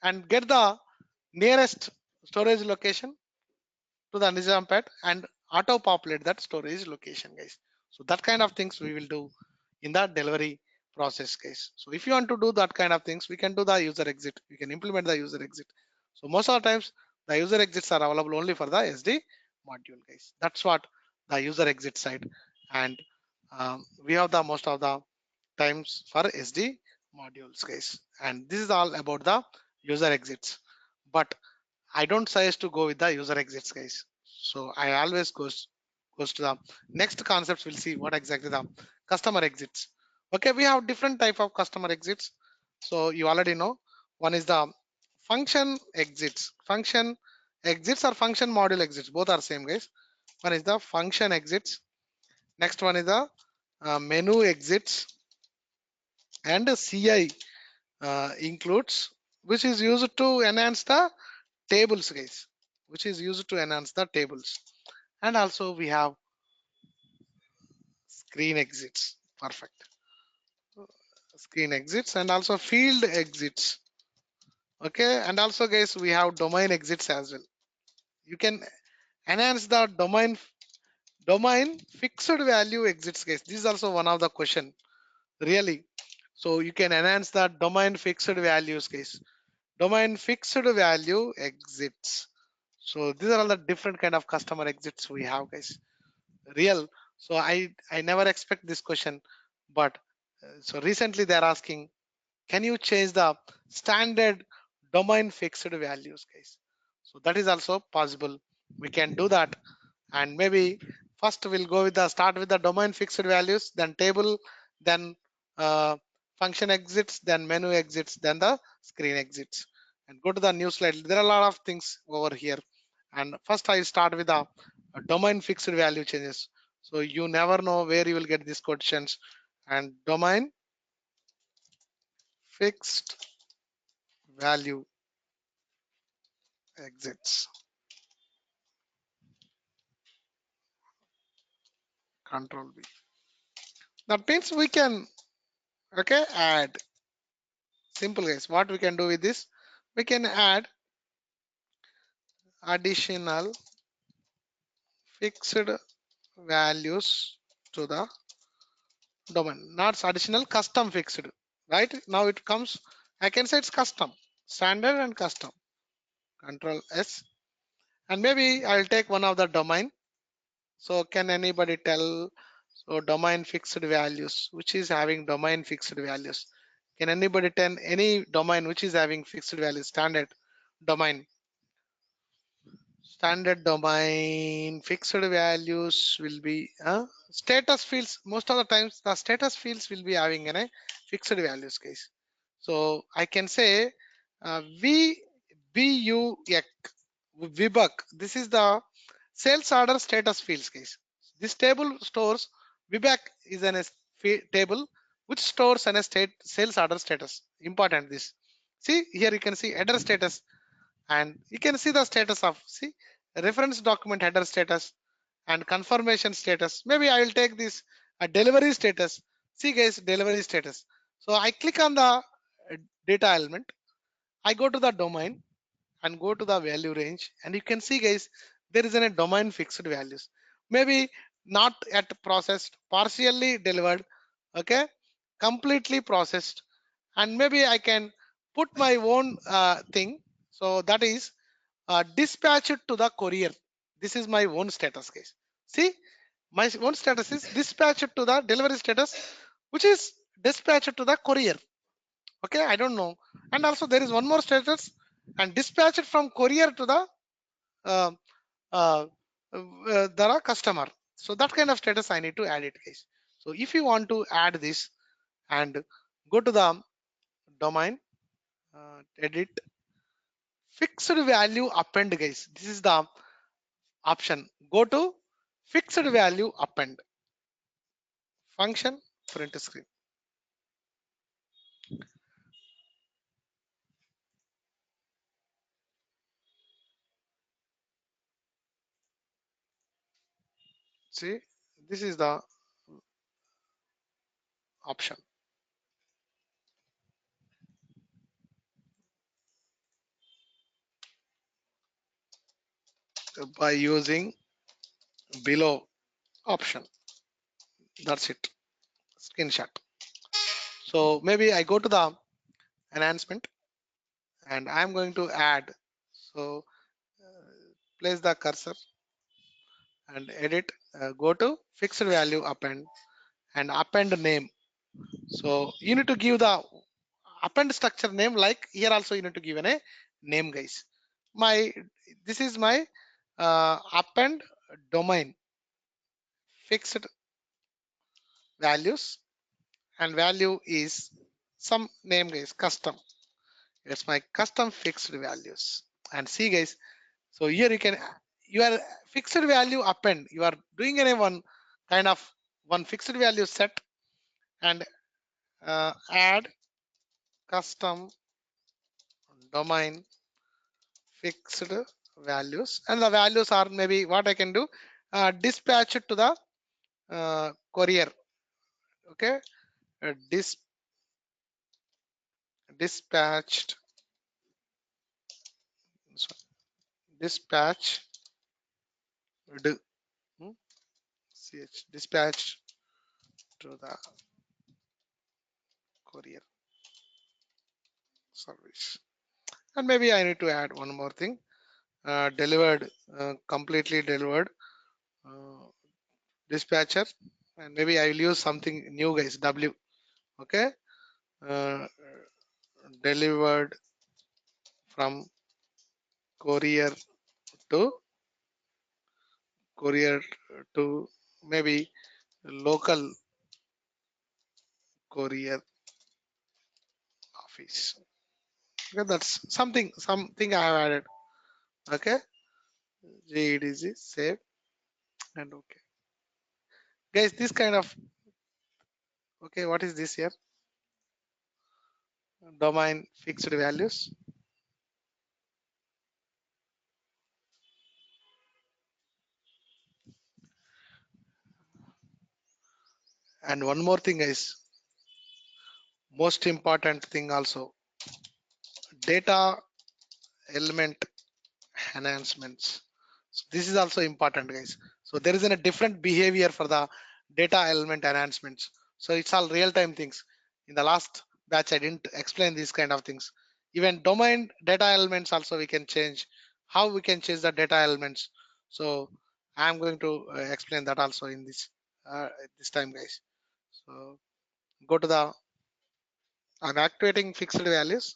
and get the nearest storage location to the Nizampet and auto populate that storage location, guys. So that kind of things we will do in the delivery process, guys. So if you want to do that kind of things, we can do the user exit. We can implement the user exit. So most of the times the user exits are available only for the SD module, guys. That's what the user exit side, and we have the most of the times for SD modules, guys. And this is all about the user exits. But I don't suggest to go with the user exits, guys. So I always goes to the next concepts. We'll see what exactly the customer exits. Okay, we have different type of customer exits. So you already know. One is the function exits. Function exits or function module exits. Both are same, guys. One is the function exits. Next one is the menu exits, and CI includes, which is used to enhance the tables, guys. Which is used to enhance the tables. And also we have screen exits. Perfect. Screen exits and also field exits. Okay, and also guys, we have domain exits as well. You can enhance the domain fixed value exits, guys. This is also one of the question, really. So you can enhance the domain fixed values, guys. Domain fixed value exits. So these are all the different kind of customer exits we have, guys. Real. So I never expect this question, but so recently they're asking, can you change the standard domain fixed values, guys? So that is also possible. We can do that. And maybe first we'll go with the start with the domain fixed values, then table, then uh, function exits, then menu exits, then the screen exits. And go to the new slide. There are a lot of things over here. And first I start with the domain fixed value changes. So you never know where you will get these questions. And domain fixed value exits, control V. That means we can, okay, add. Simple, guys. What we can do with this, we can add additional fixed values to the domain, not additional, custom fixed. Right now it comes, I can say it's custom, standard and custom. Control S, and maybe I'll take one of the domain. So can anybody tell? So domain fixed values, which is having domain fixed values. Can anybody tell any domain which is having fixed values? Standard domain. Standard domain fixed values will be status fields. Most of the times the status fields will be having a fixed values, guys. So I can say VBUX VBUC. This is the sales order status fields, guys. This table stores VBUC is an table which stores an state sales order status. Important this. See here you can see header status, and you can see the status of, see, reference document header status and confirmation status. Maybe I will take this delivery status. See guys, delivery status. So I click on the data element, I go to the domain and go to the value range, and you can see guys, there is a domain fixed values. Maybe not at processed, partially delivered, okay, completely processed, and maybe I can put my own thing. So that is dispatch it to the courier. This is my own status, guys. See, my own status is dispatch it to the delivery status, which is dispatch it to the courier. Okay, I don't know. And also there is one more status, and dispatch it from courier to the uh, uh, the customer. So that kind of status I need to add it, guys. So if you want to add this, and go to the domain, edit, fixed value append, guys. This is the option. Go to fixed value append, function, print screen. See, this is the option. By using below option. That's it. Screenshot. So maybe I go to the enhancement, and I'm going to add. So place the cursor and edit. Go to fixed value append and append name. So you need to give the append structure name, like here also you need to give a name, guys. My, this is my append domain fixed values, and value is some name, guys, custom. It's my custom fixed values. And see, guys, so here you can, your fixed value append, you are doing any one kind of one fixed value set and add custom domain fixed values, and the values are maybe what I can do, dispatch it to the courier. Okay, dispatched, so dispatch hmm, dispatched to the courier service. And maybe I need to add one more thing, delivered, completely delivered, uh, dispatcher, and maybe I will use something new, guys, W. Okay, uh, delivered from courier to courier to maybe local courier office. Okay, that's something I have added. Okay, GEDC save and okay, guys, this kind of, okay, what is this here? Domain fixed values. And one more thing, guys, most important thing also, data element enhancements. So this is also important, guys. So there is a different behavior for the data element enhancements. So it's all real-time things. In the last batch, I didn't explain these kind of things. Even domain data elements also we can change. How we can change the data elements. So I'm going to explain that also in this time, guys. So go to the, I'm activating fixed values.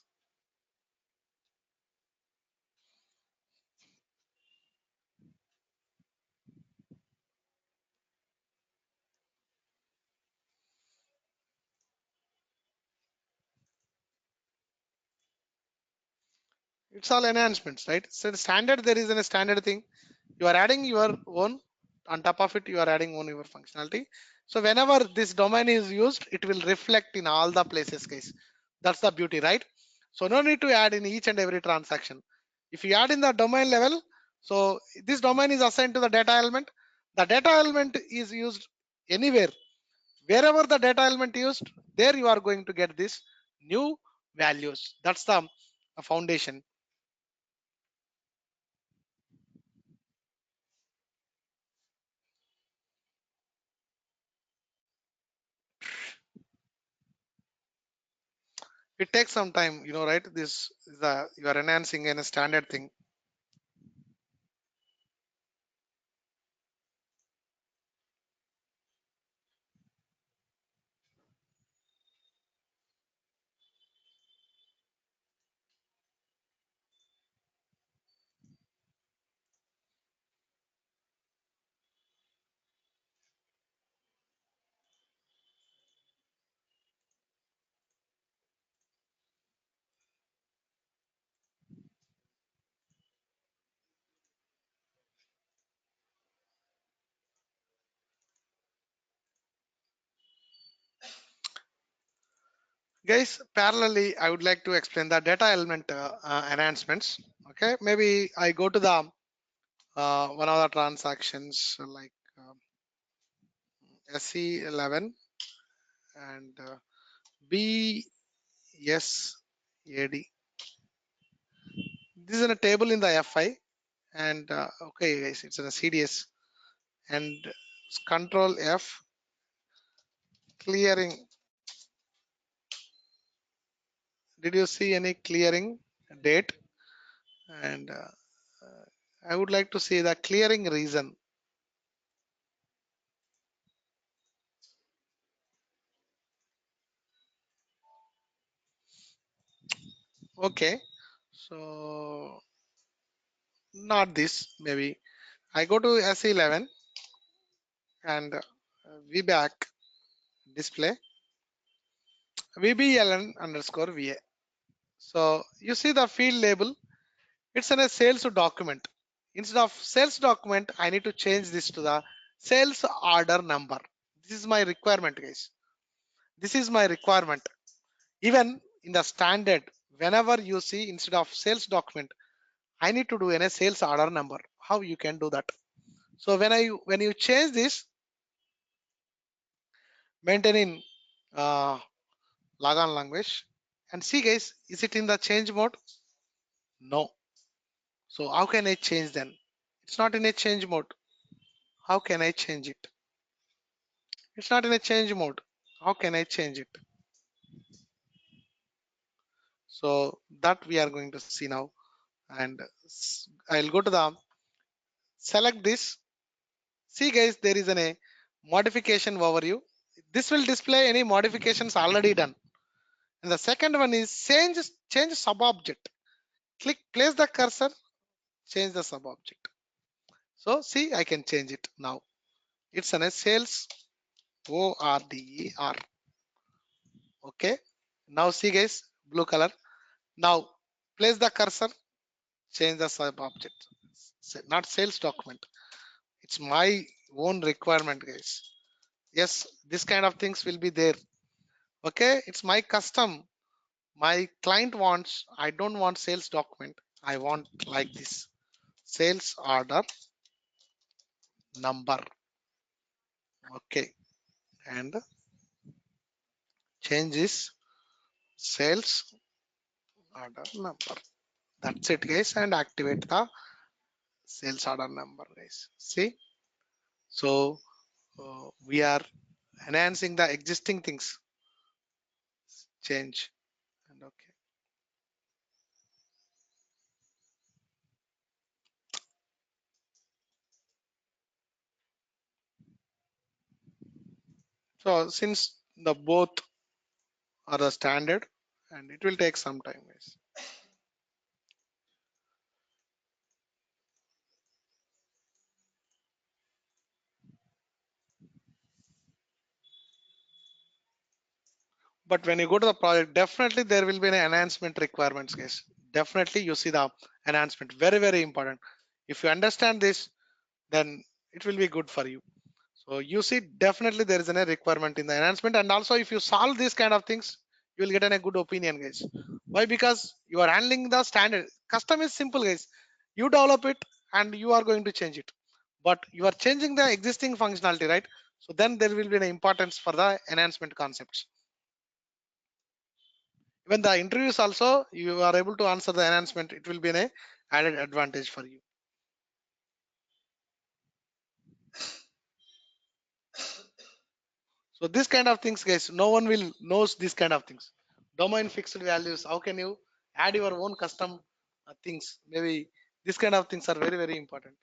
It's all enhancements, right? So the standard, there is a standard thing. You are adding your own, on top of it, you are adding on your functionality. So whenever this domain is used, it will reflect in all the places, guys. That's the beauty, right? So no need to add in each and every transaction. If you add in the domain level, so this domain is assigned to the data element. The data element is used anywhere. Wherever the data element used, there you are going to get this new values. That's the foundation. It takes some time, right? This is the, you are enhancing in a standard thing. Guys, parallelly, I would like to explain the data element enhancements. Okay, maybe I go to the one of the transactions like SE11 and BSAD. This is in a table in the FI, and okay, guys, it's in a CDS, and Control F, clearing. Did you see any clearing date? And I would like to see the clearing reason. Okay, so not this, maybe I go to S11 and VBAC display, VBLN underscore VA. So you see the field label, it's in a sales document. Instead of sales document, I need to change this to the sales order number. This is my requirement, guys. This is my requirement. Even in the standard, whenever you see instead of sales document, I need to do in a sales order number. How you can do that? So when you change this, maintain in Lagan language, and see guys, is it in the change mode? No. So how can I change then? It's not in a change mode. How can I change it? It's not in a change mode. How can I change it? So that we are going to see now. And I'll go to the select this. See guys, there is a modification overview. This will display any modifications already done. And the second one is change sub object. Click place the cursor, change the sub object. So see, I can change it now. It's an sales ORDER. Okay. Now see guys, blue color. Now place the cursor, change the sub object. Not sales document. It's my own requirement, guys. Yes, this kind of things will be there. Okay, it's my custom. My client wants, I don't want sales document. I want like this sales order number. Okay, and change this sales order number. That's it, guys, and activate the sales order number, guys. See, so we are enhancing the existing things. Change and okay. So since the both are the standard, and it will take some time, guys. But when you go to the project, definitely there will be an enhancement requirements, guys. Definitely you see the enhancement, very, very important. If you understand this, then it will be good for you. So you see, definitely there is a requirement in the enhancement. And also if you solve these kind of things, you will get a good opinion, guys. Why? Because you are handling the standard. Custom is simple, guys. You develop it and you are going to change it. But you are changing the existing functionality, right? So then there will be an importance for the enhancement concepts. Even the interviews also, you are able to answer the enhancement. It will be an added advantage for you. So this kind of things, guys, no one will knows this kind of things. Domain fixed values. How can you add your own custom things? Maybe this kind of things are very, very important.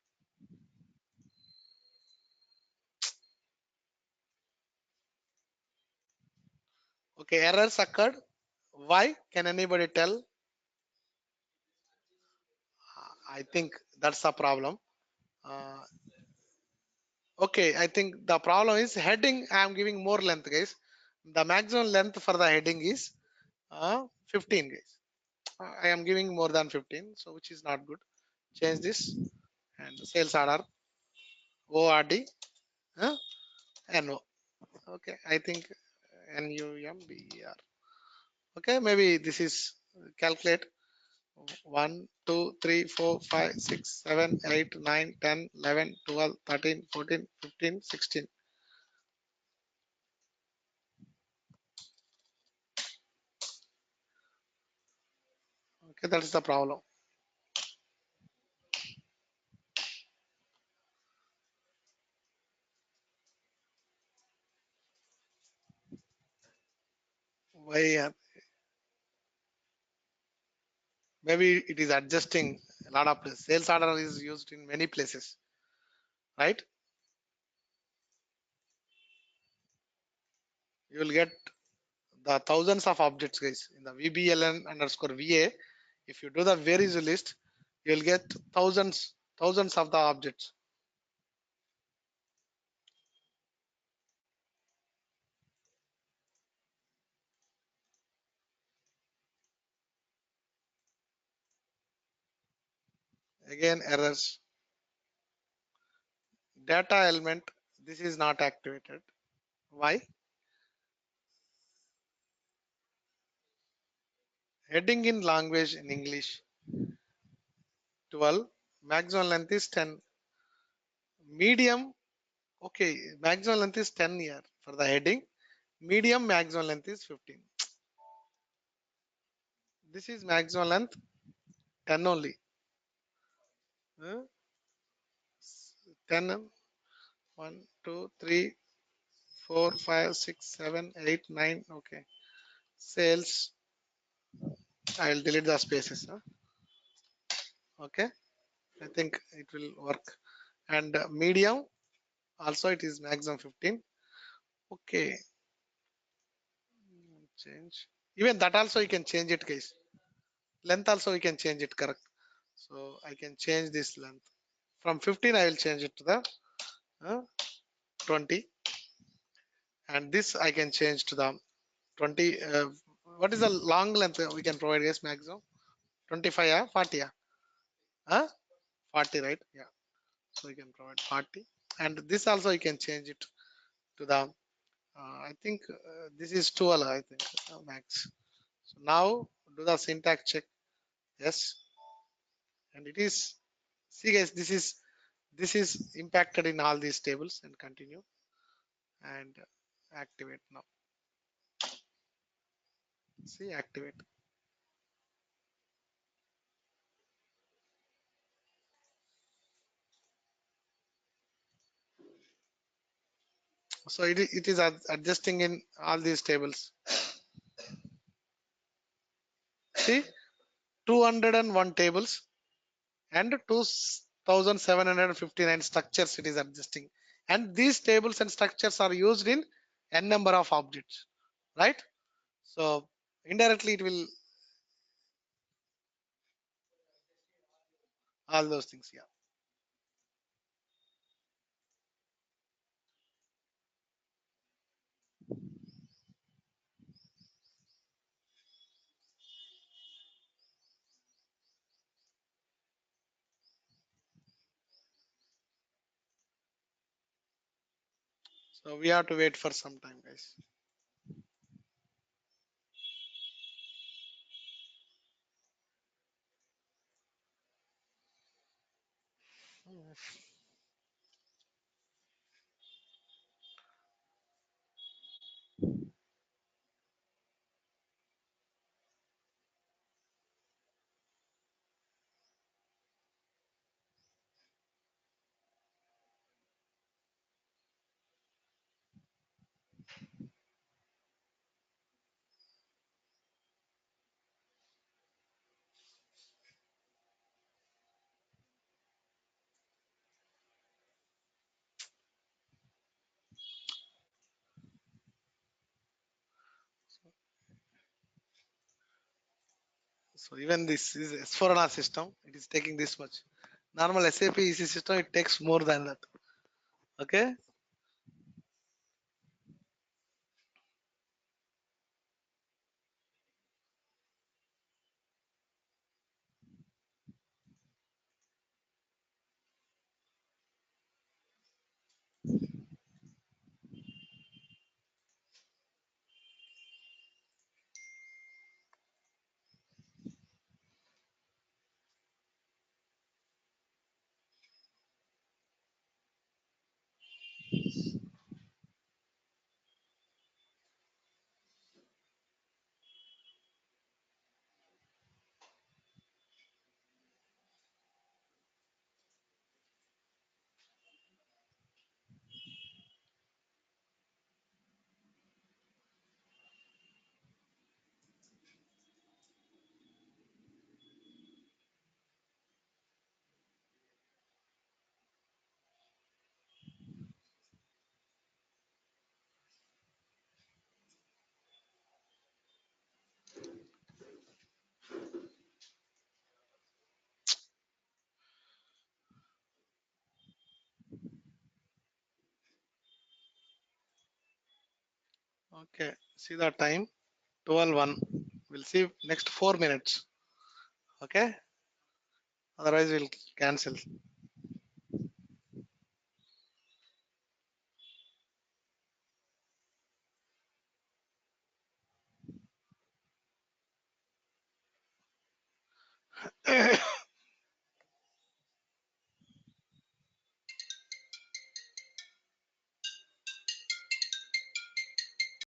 Okay, errors occurred. Why? Can anybody tell? I think that's a problem. Uh, okay, I think the problem is heading. I am giving more length, guys. The maximum length for the heading is 15, guys. I am giving more than 15, so which is not good. Change this and sales order ORD NO. Okay, I think NUMBER. Okay, maybe this is calculate 1, 2, 3, 4, 5, 6, 7, 8, 9, 10, 11, 12, 13, 14, 15, 16. Okay, that is the problem. Why? Maybe it is adjusting a lot of places. Sales order is used in many places, right? You will get the thousands of objects, guys, in the VBLN underscore VA. If you do the varies list, you will get thousands of the objects. Again errors. Data element, this is not activated. Why? Heading in language in English 12, maximum length is 10. Medium, okay, maximum length is 10 here for the heading. Medium maximum length is 15. This is maximum length 10 only. 10, 1, 2, 3, 4, 5, 6, 7, 8, 9. Okay. Sales, I will delete the spaces. Okay. I think it will work. And medium, also it is maximum 15. Okay. Change. Even that also you can change it, guys. Length also you can change it, correct. So I can change this length. From 15, I will change it to the 20. And this I can change to the 20. What is the long length we can provide, yes, maximum? 25, 40, huh? 40, right? Yeah. So you can provide 40. And this also you can change it to the, I think this is 12, I think, max. So now do the syntax check. Yes. And it is, see guys, this is impacted in all these tables, and continue and activate now. See, activate. So it is adjusting in all these tables. See, 201 tables and 2759 structures it is adjusting. And these tables and structures are used in n number of objects, right? So indirectly it will all those things. Yeah. So we have to wait for some time, guys. So even this is S4HANA system, it is taking this much. Normal SAP EC system, it takes more than that. Okay. Okay. See the time. 12:01. We'll see next 4 minutes. Okay. Otherwise, we'll cancel.